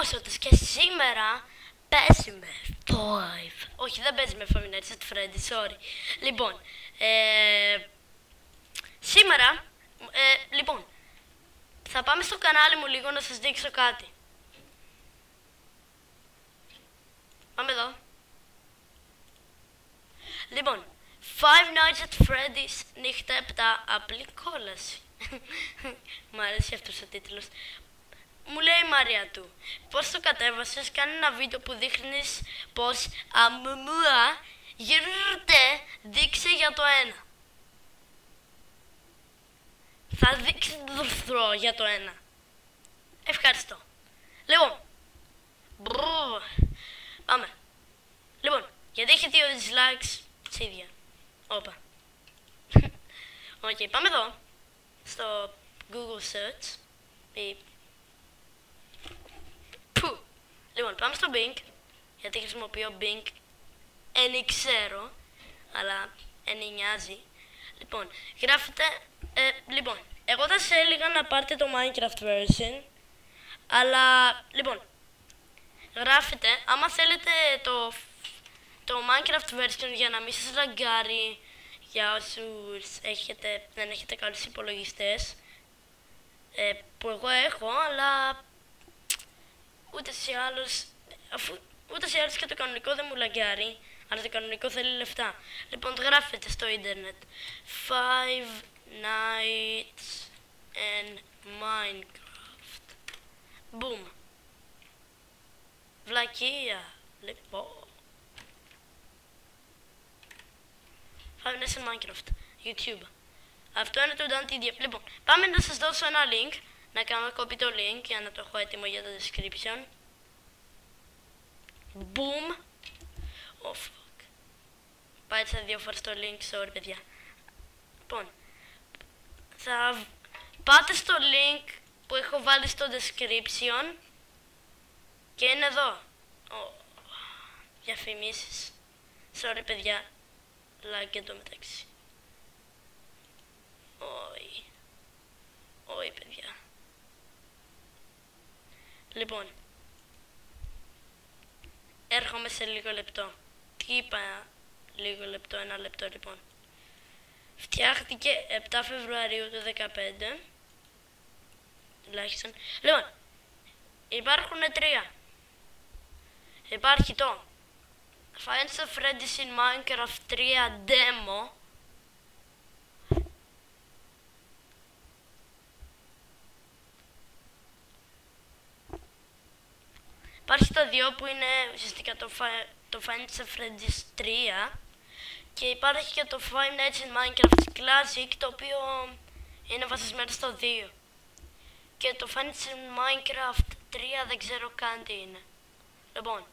ποσότητες και σήμερα παίζει με 5. Όχι, δεν παίζει με Five Nights at Freddy's, sorry. Λοιπόν, σήμερα, λοιπόν, θα πάμε στο κανάλι μου λίγο να σας δείξω κάτι. Πάμε εδώ. Λοιπόν, Five Nights at Freddy's νύχτα 7, απλή κόλαση. Μ' αρέσει αυτός ο τίτλος. Μου λέει η Μαρία του, πώς το κατέβασες, κάνει ένα βίντεο που δείχνεις πως αμμούα γυρντε δείξε για το ένα. Θα δείξει το για το ένα. Ευχαριστώ. Λοιπόν, πάμε. Λοιπόν, γιατί έχει 2 dislikes, τσίδια. Όπα. Οκ, πάμε εδώ. Στο Google Search. Λοιπόν, πάμε στο Bing. Γιατί χρησιμοποιώ Bing. Εν ξέρω. Αλλά εν νοιάζει. Λοιπόν, γράφετε. Λοιπόν, εγώ θα σε έλεγα να πάρετε το Minecraft version. Αλλά, λοιπόν, γράφετε. Άμα θέλετε το Minecraft version για να μην σας λαγκάρει, για όσους δεν έχετε καλούς υπολογιστές, που εγώ έχω, αλλά ούτως ή άλλως και το κανονικό δεν μου λαγκάρει, αλλά το κανονικό θέλει λεφτά. Λοιπόν, γράφετε στο ίντερνετ Five Nights in Minecraft. Boom. Βλακεία. Λοιπόν. Five Nights in Minecraft. YouTube. Αυτό είναι το Dante. Λοιπόν, πάμε να σας δώσω ένα link. Να κάνω copy το link για να το έχω έτοιμο για το description. Boom. Oh fuck. Πάτησα 2 φορές το link, sorry παιδιά. Λοιπόν, θα πάτε στο link που έχω βάλει στο description και είναι εδώ. Διαφημίσεις. Sorry παιδιά. Like και το μεταξύ. Όχι παιδιά. Λοιπόν, έρχομαι σε λίγο λεπτό. Τι είπα λίγο λεπτό, ένα λεπτό λοιπόν. Φτιάχτηκε 7 Φεβρουαρίου του 2015. Τουλάχιστον. Λοιπόν, υπάρχουν 3. Υπάρχει το Five Nights at Freddy's in Minecraft 3 Demo. Υπάρχει το 2 που είναι ουσιαστικά το Five Nights at Freddy's 3 και υπάρχει και το Five Nights in Minecraft Classic, το οποίο είναι βασισμένο στο 2. Και το Five Nights in Minecraft 3 δεν ξέρω καν τι είναι. Λοιπόν,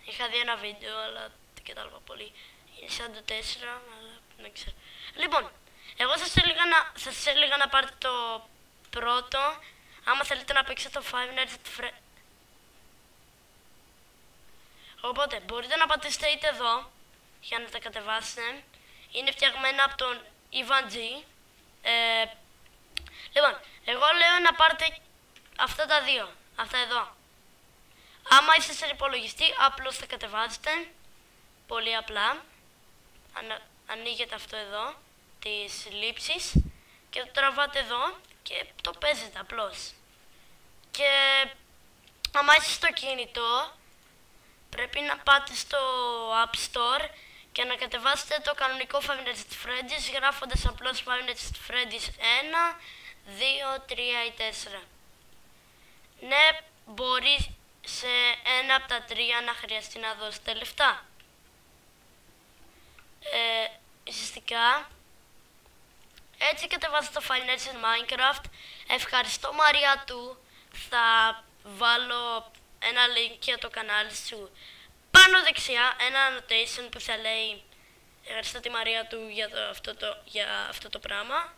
είχα δει ένα βίντεο αλλά δεν κατάλαβα πολύ. Είναι σαν το 4 αλλά δεν ξέρω. Λοιπόν, εγώ σας έλεγα να πάρετε το πρώτο άμα θέλετε να παίξετε το Five Nights at Freddy's. Οπότε μπορείτε να πατήσετε είτε εδώ για να τα κατεβάσετε. Είναι φτιαγμένα από τον Ivan G. Λοιπόν, εγώ λέω να πάρετε αυτά τα δύο. Αυτά εδώ. Άμα είστε σε υπολογιστή, απλώς θα κατεβάζετε. Πολύ απλά. Ανοίγετε αυτό εδώ, τις λήψεις, και το τραβάτε εδώ και το παίζετε απλώς. Και άμα είστε στο κινητό, πρέπει να πάτε στο App Store και να κατεβάσετε το κανονικό Five Nights at Freddy's γράφοντας απλώς Five Nights at Freddy's 1, 2, 3 ή 4. Ναι, μπορεί σε ένα από τα 3 να χρειαστεί να δώσετε λεφτά. Ουσιαστικά, έτσι κατεβάζετε το Five Nights in Minecraft. Ευχαριστώ Μαρία του. Θα βάλω ένα link για το κανάλι σου πάνω δεξιά, ένα annotation που θα λέει ευχαριστώ τη Μαρία του για αυτό το πράγμα.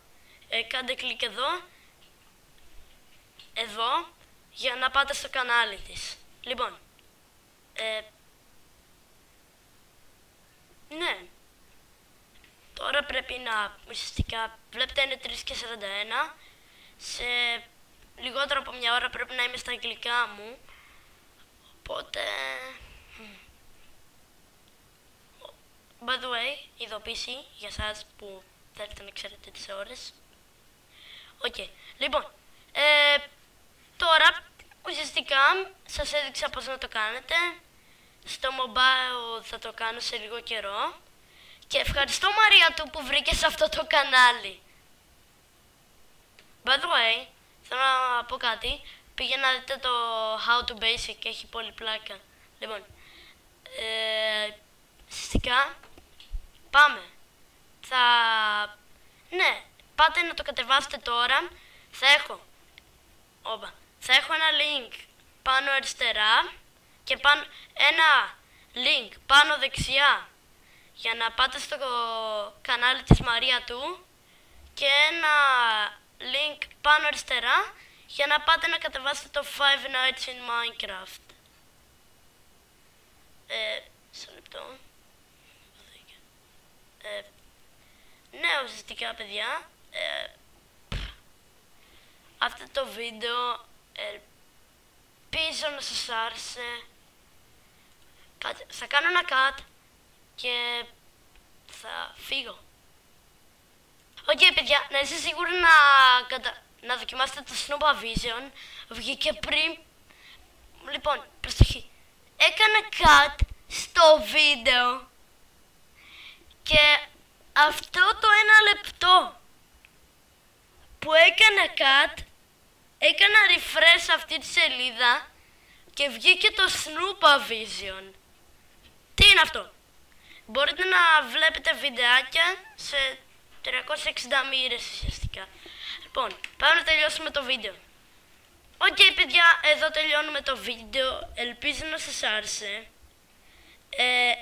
Κάντε κλικ εδώ για να πάτε στο κανάλι της. Λοιπόν, ναι, τώρα πρέπει να ουσιαστικά βλέπετε είναι 3:41. Σε λιγότερο από μια ώρα πρέπει να είμαι στα αγγλικά μου. by the way, ειδοποίηση για εσάς που θέλετε να ξέρετε τις ώρες. Οκ. Λοιπόν, τώρα ουσιαστικά σας έδειξα πώς να το κάνετε. Στο mobile θα το κάνω σε λίγο καιρό. Και ευχαριστώ Μαρία του που βρήκες αυτό το κανάλι. By the way, θέλω να πω κάτι. Πήγε να δείτε το How to Basic και έχει πολύ πλάκα. Λοιπόν, ουσιαστικά πάμε. Ναι, πάτε να το κατεβάσετε τώρα. Θα έχω ένα link πάνω αριστερά και ένα link πάνω δεξιά για να πάτε στο κανάλι της Μαρία του και ένα link πάνω αριστερά για να πάτε να κατεβάσετε το Five Nights in Minecraft. Σε λεπτό. Ναι, ουσιαστικά παιδιά, αυτό το βίντεο ελπίζω να σας άρεσε. Θα κάνω ένα cut και θα φύγω. Οκ, παιδιά, να είστε σίγουροι να δοκιμάσετε το Snowball Vision. Βγήκε πριν. Λοιπόν, προσοχή. Έκανα cut στο βίντεο και αυτό το 1 λεπτό που έκανα cut, έκανα refresh αυτή τη σελίδα και βγήκε το Snowball Vision. Τι είναι αυτό? Μπορείτε να βλέπετε βιντεάκια σε 360 μοίρες ουσιαστικά. Λοιπόν, πάμε να τελειώσουμε το βίντεο. Οκ, παιδιά, εδώ τελειώνουμε το βίντεο. Ελπίζω να σας άρεσε.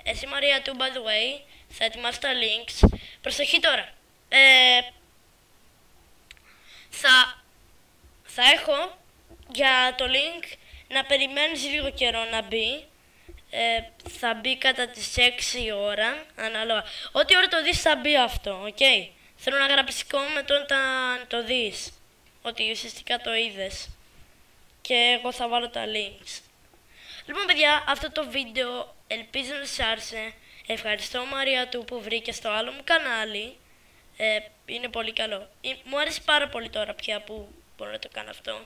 Εσύ Μαρία του, by the way, θα ετοιμάσω τα links. Προσοχή τώρα. Θα έχω για το link να περιμένεις λίγο καιρό να μπει. Θα μπει κατά τις 6 ώρα, ανάλογα. Ό,τι ώρα το δεις θα μπει αυτό, οκ. Θέλω να γράψεις comment όταν το δεις, ότι ουσιαστικά το είδες. Και εγώ θα βάλω τα links. Λοιπόν παιδιά, αυτό το βίντεο ελπίζω να σας άρεσε. Ευχαριστώ Μαρία του που βρήκε στο άλλο μου κανάλι. Είναι πολύ καλό. Μου αρέσει πάρα πολύ τώρα πια που μπορώ να το κάνω αυτό.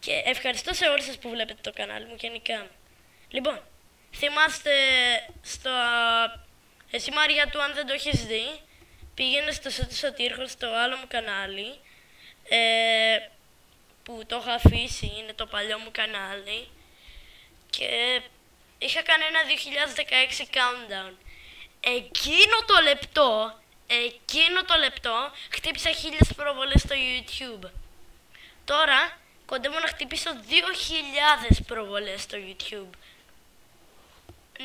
Και ευχαριστώ σε όλους σας που βλέπετε το κανάλι μου γενικά. Λοιπόν, θυμάστε εσύ Μαρία του, αν δεν το έχεις δει, πήγαινε στο Σωτήρχο στο άλλο μου κανάλι, που το έχω αφήσει, είναι το παλιό μου κανάλι, και είχα κάνει ένα 2016 countdown. Εκείνο το λεπτό χτύπησα 1000 προβολές στο YouTube. Τώρα κοντεύω να χτυπήσω 2000 προβολές στο YouTube.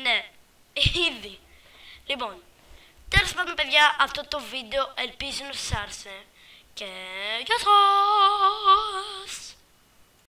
Ναι, ήδη. Λοιπόν, τέλος πάντων παιδιά, αυτό το βίντεο ελπίζω να σας άρεσε. Και γεια σας!